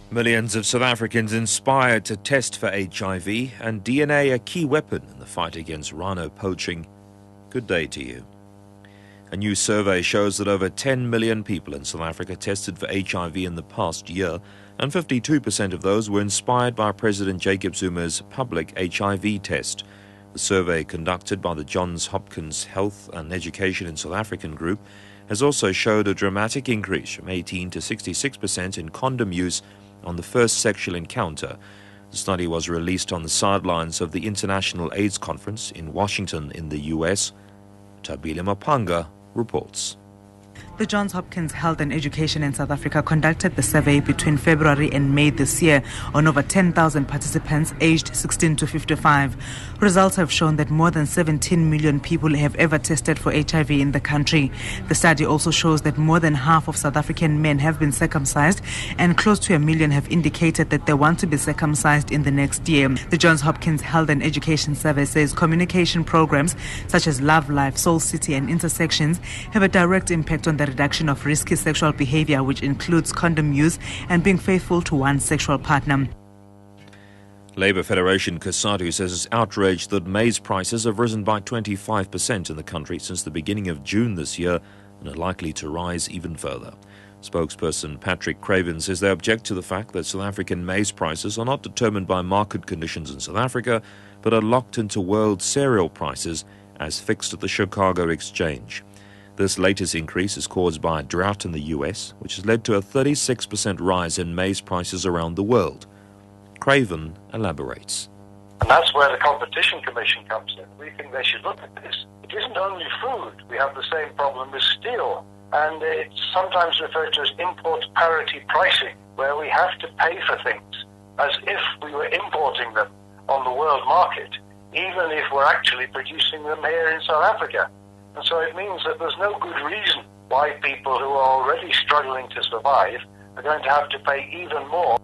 Millions of South Africans inspired to test for HIV, and DNA a key weapon in the fight against rhino poaching. Good day to you. A new survey shows that over 10 million people in South Africa tested for HIV in the past year, and 52% of those were inspired by President Jacob Zuma's public HIV test. The survey, conducted by the Johns Hopkins Health and Education in South African group, has also showed a dramatic increase from 18 to 66% in condom use on the first sexual encounter. The study was released on the sidelines of the International AIDS Conference in Washington in the U.S. Tabile Mapanga reports. The Johns Hopkins Health and Education in South Africa conducted the survey between February and May this year on over 10,000 participants aged 16 to 55. Results have shown that more than 17 million people have ever tested for HIV in the country. The study also shows that more than half of South African men have been circumcised, and close to 1 million have indicated that they want to be circumcised in the next year. The Johns Hopkins Health and Education Survey says communication programs such as Love Life, Soul City and Intersections have a direct impact on the reduction of risky sexual behavior, which includes condom use and being faithful to one's sexual partner. Labour Federation COSATU says it's outraged that maize prices have risen by 25% in the country since the beginning of June this year and are likely to rise even further. Spokesperson Patrick Craven says they object to the fact that South African maize prices are not determined by market conditions in South Africa, but are locked into world cereal prices as fixed at the Chicago Exchange. This latest increase is caused by a drought in the US, which has led to a 36% rise in maize prices around the world. Craven elaborates. And that's where the Competition Commission comes in. We think they should look at this. It isn't only food. We have the same problem with steel. And it's sometimes referred to as import parity pricing, where we have to pay for things as if we were importing them on the world market, even if we're actually producing them here in South Africa. And so it means that there's no good reason why people who are already struggling to survive are going to have to pay even more.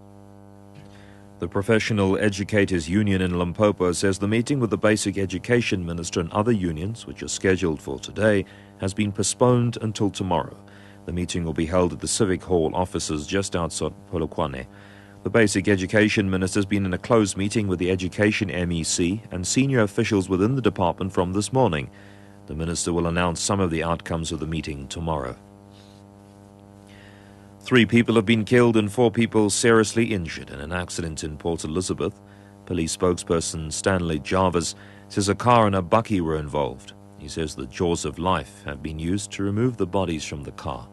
The Professional Educators Union in Limpopo says the meeting with the Basic Education Minister and other unions, which are scheduled for today, has been postponed until tomorrow. The meeting will be held at the Civic Hall offices just outside Polokwane. The Basic Education Minister has been in a closed meeting with the Education MEC and senior officials within the department from this morning. The Minister will announce some of the outcomes of the meeting tomorrow. 3 people have been killed and 4 people seriously injured in an accident in Port Elizabeth. Police spokesperson Stanley Jarvis says a car and a bakkie were involved. He says the jaws of life have been used to remove the bodies from the car.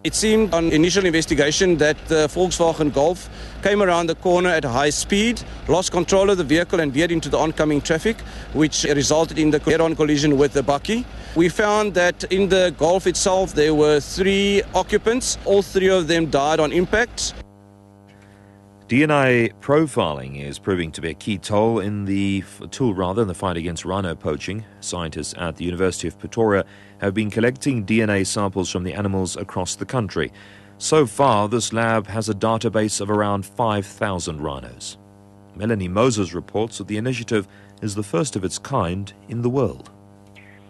It seemed on initial investigation that the Volkswagen Golf came around the corner at high speed, lost control of the vehicle and veered into the oncoming traffic, which resulted in the head-on collision with the bakkie. We found that in the Golf itself there were 3 occupants. All 3 of them died on impact. DNA profiling is proving to be a key tool in the fight against rhino poaching. Scientists at the University of Pretoria have been collecting DNA samples from the animals across the country. So far, this lab has a database of around 5,000 rhinos. Melanie Moses reports that the initiative is the first of its kind in the world.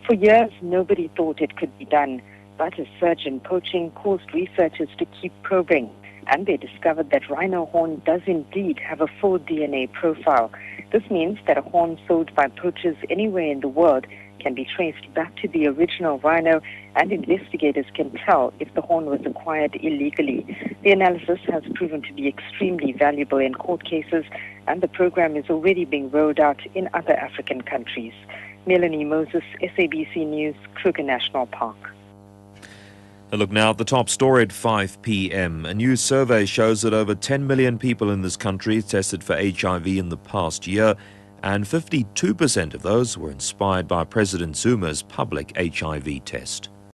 For years, nobody thought it could be done, but a surge in poaching caused researchers to keep probing. And they discovered that rhino horn does indeed have a full DNA profile. This means that a horn sold by poachers anywhere in the world can be traced back to the original rhino, and investigators can tell if the horn was acquired illegally. The analysis has proven to be extremely valuable in court cases, and the program is already being rolled out in other African countries. Melanie Moses, SABC News, Kruger National Park. A look now at the top story at 5 p.m. A new survey shows that over 10 million people in this country tested for HIV in the past year, and 52% of those were inspired by President Zuma's public HIV test.